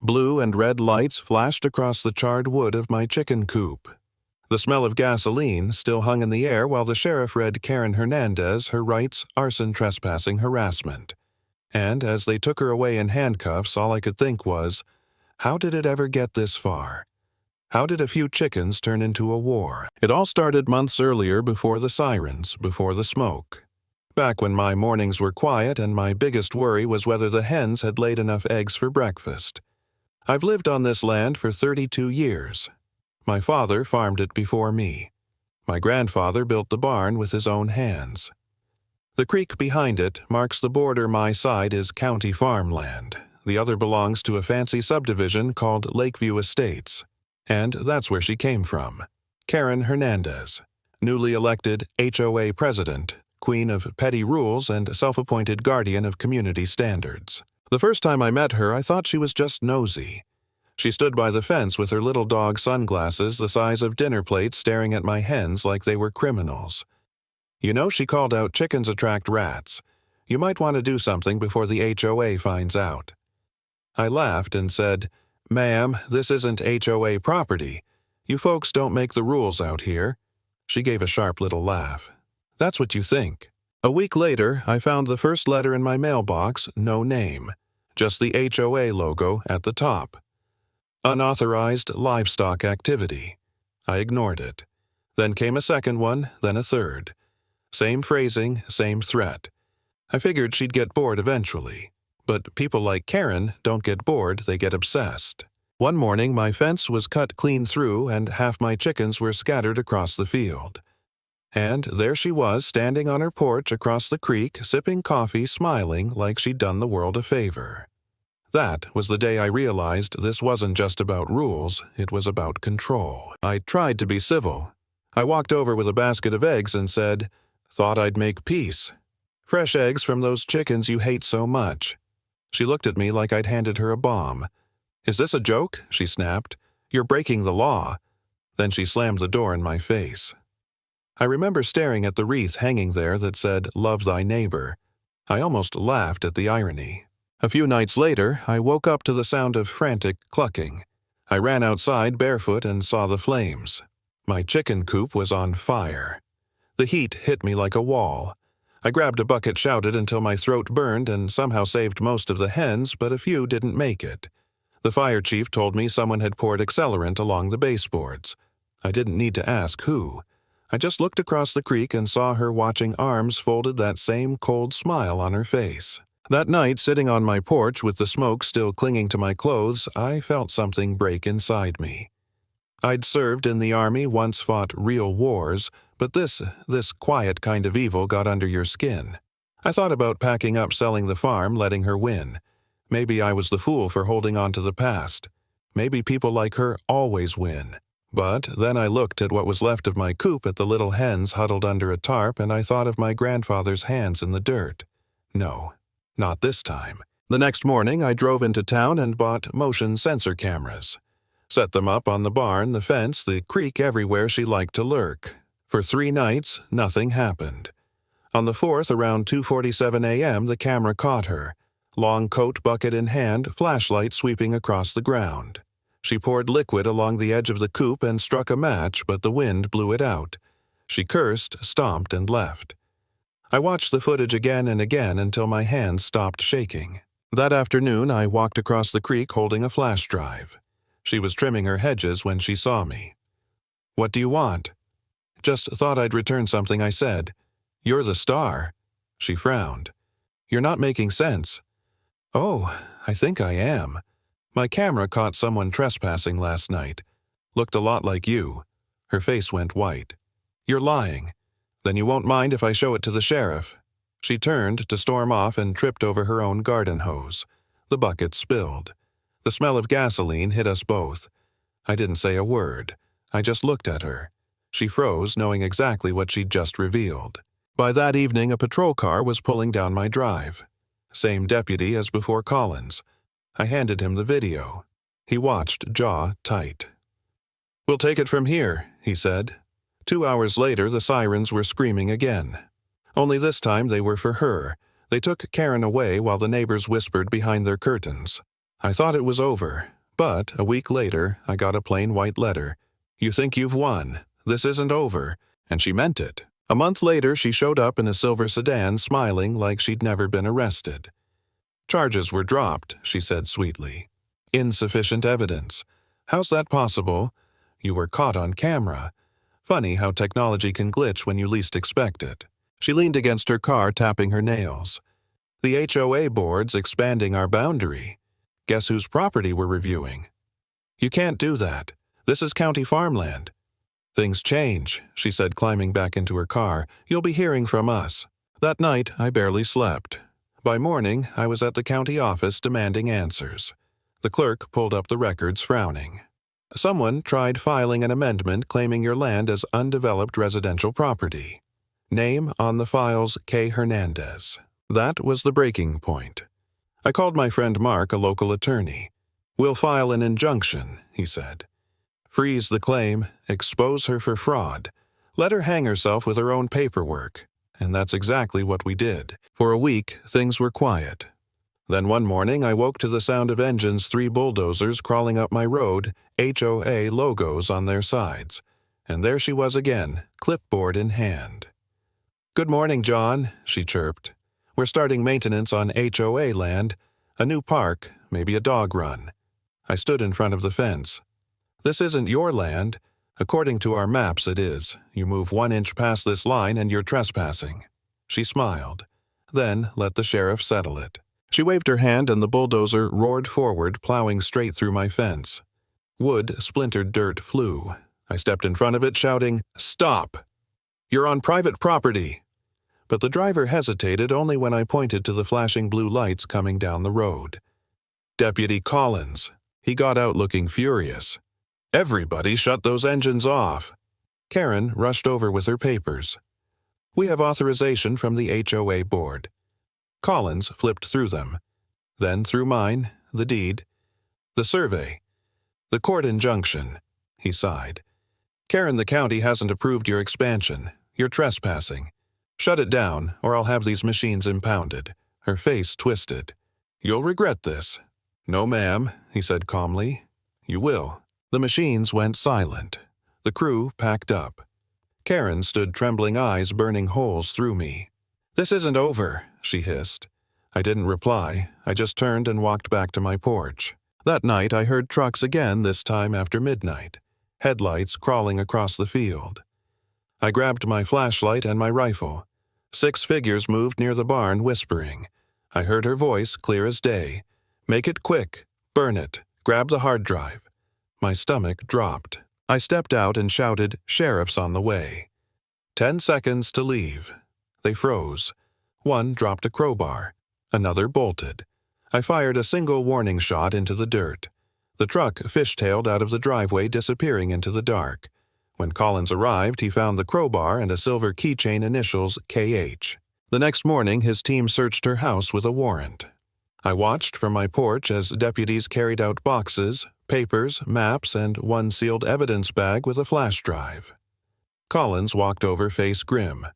Blue and red lights flashed across the charred wood of my chicken coop. The smell of gasoline still hung in the air while the sheriff read Karen Hernandez her rights, arson, trespassing, harassment. And as they took her away in handcuffs, all I could think was, how did it ever get this far? How did a few chickens turn into a war? It all started months earlier, before the sirens, before the smoke. Back when my mornings were quiet and my biggest worry was whether the hens had laid enough eggs for breakfast. I've lived on this land for 32 years. My father farmed it before me. My grandfather built the barn with his own hands. The creek behind it marks the border. My side is county farmland. The other belongs to a fancy subdivision called Lakeview Estates. And that's where she came from. Karen Hernandez, newly elected HOA president, queen of petty rules and self-appointed guardian of community standards. The first time I met her, I thought she was just nosy. She stood by the fence with her little dog sunglasses the size of dinner plates staring at my hens like they were criminals. You know, she called out, "Chickens attract rats. You might want to do something before the HOA finds out." I laughed and said, "Ma'am, this isn't HOA property. You folks don't make the rules out here." She gave a sharp little laugh. "That's what you think." A week later, I found the first letter in my mailbox, no name, just the HOA logo at the top. Unauthorized livestock activity. I ignored it. Then came a second one, then a third. Same phrasing, same threat. I figured she'd get bored eventually. But people like Karen don't get bored, they get obsessed. One morning, my fence was cut clean through and half my chickens were scattered across the field. And there she was, standing on her porch across the creek, sipping coffee, smiling like she'd done the world a favor. That was the day I realized this wasn't just about rules, it was about control. I tried to be civil. I walked over with a basket of eggs and said, "Thought I'd make peace. Fresh eggs from those chickens you hate so much." She looked at me like I'd handed her a bomb. "Is this a joke?" she snapped. "You're breaking the law." Then she slammed the door in my face. I remember staring at the wreath hanging there that said, "Love thy neighbor." I almost laughed at the irony. A few nights later, I woke up to the sound of frantic clucking. I ran outside barefoot and saw the flames. My chicken coop was on fire. The heat hit me like a wall. I grabbed a bucket, shouted until my throat burned, and somehow saved most of the hens, but a few didn't make it. The fire chief told me someone had poured accelerant along the baseboards. I didn't need to ask who. I just looked across the creek and saw her watching, arms folded, that same cold smile on her face. That night, sitting on my porch with the smoke still clinging to my clothes, I felt something break inside me. I'd served in the army, once fought real wars, but this quiet kind of evil got under your skin. I thought about packing up, selling the farm, letting her win. Maybe I was the fool for holding on to the past. Maybe people like her always win. But then I looked at what was left of my coop, at the little hens huddled under a tarp, and I thought of my grandfather's hands in the dirt. No, not this time. The next morning, I drove into town and bought motion sensor cameras. Set them up on the barn, the fence, the creek, everywhere she liked to lurk. For 3 nights, nothing happened. On the 4th, around 2:47 a.m., the camera caught her. Long coat bucket in hand, flashlight sweeping across the ground. She poured liquid along the edge of the coop and struck a match, but the wind blew it out. She cursed, stomped, and left. I watched the footage again and again until my hands stopped shaking. That afternoon, I walked across the creek holding a flash drive. She was trimming her hedges when she saw me. "What do you want?" "Just thought I'd return something I said." "You're the star." She frowned. "You're not making sense." "Oh, I think I am. My camera caught someone trespassing last night. Looked a lot like you." Her face went white. "You're lying. Then you won't mind if I show it to the sheriff." She turned to storm off and tripped over her own garden hose. The bucket spilled. The smell of gasoline hit us both. I didn't say a word. I just looked at her. She froze, knowing exactly what she'd just revealed. By that evening, a patrol car was pulling down my drive. Same deputy as before Collins. I handed him the video. He watched, jaw tight. "We'll take it from here," he said. 2 hours later, the sirens were screaming again. Only this time they were for her. They took Karen away while the neighbors whispered behind their curtains. I thought it was over. But a week later, I got a plain white letter. "You think you've won. This isn't over." And she meant it. A month later, she showed up in a silver sedan, smiling like she'd never been arrested. "Charges were dropped," she said sweetly. "Insufficient evidence. How's that possible? You were caught on camera. Funny how technology can glitch when you least expect it." She leaned against her car, tapping her nails. "The HOA board's expanding our boundary. Guess whose property we're reviewing?" "You can't do that. This is county farmland." "Things change," she said, climbing back into her car. "You'll be hearing from us." That night, I barely slept. By morning, I was at the county office demanding answers. The clerk pulled up the records, frowning. "Someone tried filing an amendment claiming your land as undeveloped residential property. Name on the files K. Hernandez." That was the breaking point. I called my friend Mark, a local attorney. "We'll file an injunction," he said. "Freeze the claim, expose her for fraud, let her hang herself with her own paperwork." And that's exactly what we did. For a week, things were quiet. Then one morning, I woke to the sound of engines, 3 bulldozers crawling up my road, HOA logos on their sides. And there she was again, clipboard in hand. "Good morning, John," she chirped. "We're starting maintenance on HOA land, a new park, maybe a dog run." I stood in front of the fence. "This isn't your land. According to our maps, it is. You move 1 inch past this line and you're trespassing." She smiled, then let the sheriff settle it. She waved her hand and the bulldozer roared forward, plowing straight through my fence. Wood, splintered dirt flew. I stepped in front of it, shouting, "Stop! You're on private property!" But the driver hesitated only when I pointed to the flashing blue lights coming down the road. "Deputy Collins." He got out looking furious. "Everybody shut those engines off." Karen rushed over with her papers. "We have authorization from the HOA board." Collins flipped through them. Then through mine, the deed, the survey, the court injunction. He sighed. "Karen, the county hasn't approved your expansion. You're trespassing. Shut it down, or I'll have these machines impounded." Her face twisted. "You'll regret this." "No, ma'am," he said calmly. "You will." The machines went silent. The crew packed up. Karen stood, trembling eyes burning holes through me. "This isn't over," she hissed. I didn't reply. I just turned and walked back to my porch. That night I heard trucks again, this time after midnight. Headlights crawling across the field. I grabbed my flashlight and my rifle. 6 figures moved near the barn, whispering. I heard her voice clear as day. "Make it quick. Burn it. Grab the hard drive." My stomach dropped. I stepped out and shouted, "Sheriff's on the way." 10 seconds to leave. They froze. One dropped a crowbar. Another bolted. I fired a single warning shot into the dirt. The truck fishtailed out of the driveway, disappearing into the dark. When Collins arrived, he found the crowbar and a silver keychain, initials KH. The next morning, his team searched her house with a warrant. I watched from my porch as deputies carried out boxes, papers, maps, and one sealed evidence bag with a flash drive. Collins walked over, face grim.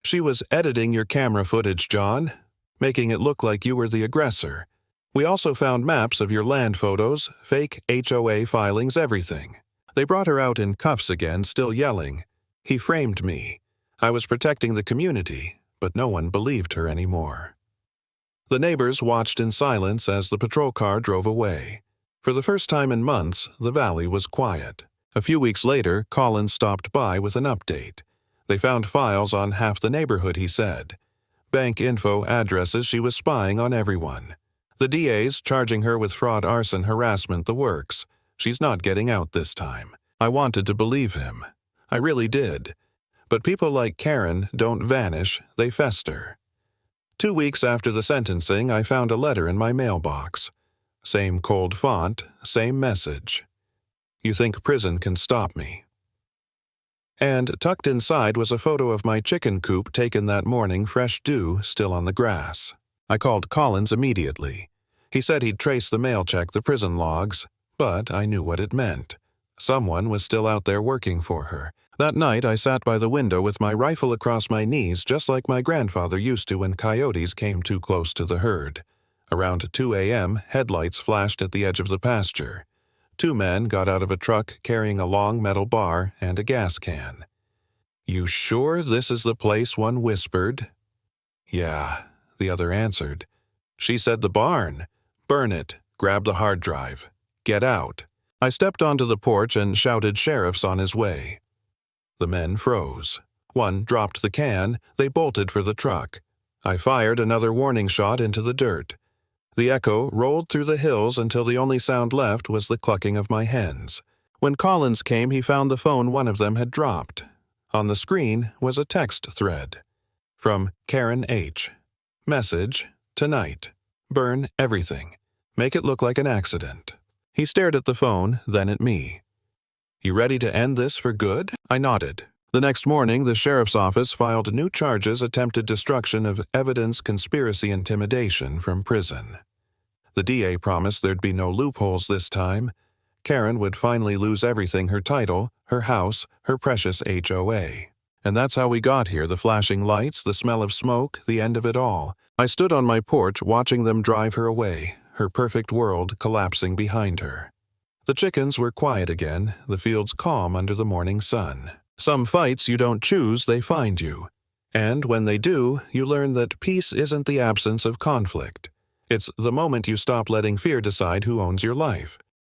"She was editing your camera footage, John, making it look like you were the aggressor. We also found maps of your land photos, fake HOA filings, everything." They brought her out in cuffs again, still yelling. "He framed me. I was protecting the community," but no one believed her anymore. The neighbors watched in silence as the patrol car drove away. For the first time in months, the valley was quiet. A few weeks later, Collins stopped by with an update. They found files on half the neighborhood, he said. Bank info, addresses, she was spying on everyone. The DA's charging her with fraud, arson, harassment, the works. She's not getting out this time. I wanted to believe him. I really did. But people like Karen don't vanish, they fester. 2 weeks after the sentencing, I found a letter in my mailbox. Same cold font, same message. "You think prison can stop me?" And tucked inside was a photo of my chicken coop taken that morning, fresh dew still on the grass. I called Collins immediately. He said he'd trace the mail check, the prison logs, but I knew what it meant. Someone was still out there working for her. That night I sat by the window with my rifle across my knees, just like my grandfather used to when coyotes came too close to the herd. Around 2 a.m., headlights flashed at the edge of the pasture. 2 men got out of a truck carrying a long metal bar and a gas can. "You sure this is the place?" one whispered. "Yeah," the other answered. "She said the barn. Burn it. Grab the hard drive. Get out." I stepped onto the porch and shouted sheriff's on his way. The men froze. One dropped the can. They bolted for the truck. I fired another warning shot into the dirt. The echo rolled through the hills until the only sound left was the clucking of my hens. When Collins came, he found the phone one of them had dropped. On the screen was a text thread. From Karen H. Message, tonight. Burn everything. Make it look like an accident. He stared at the phone, then at me. "You ready to end this for good?" I nodded. The next morning, the sheriff's office filed new charges: attempted destruction of evidence, conspiracy, intimidation from prison. The DA promised there'd be no loopholes this time. Karen would finally lose everything: her title, her house, her precious HOA. And that's how we got here: the flashing lights, the smell of smoke, the end of it all. I stood on my porch watching them drive her away, her perfect world collapsing behind her. The chickens were quiet again, the fields calm under the morning sun. Some fights you don't choose, they find you. And when they do, you learn that peace isn't the absence of conflict. It's the moment you stop letting fear decide who owns your life.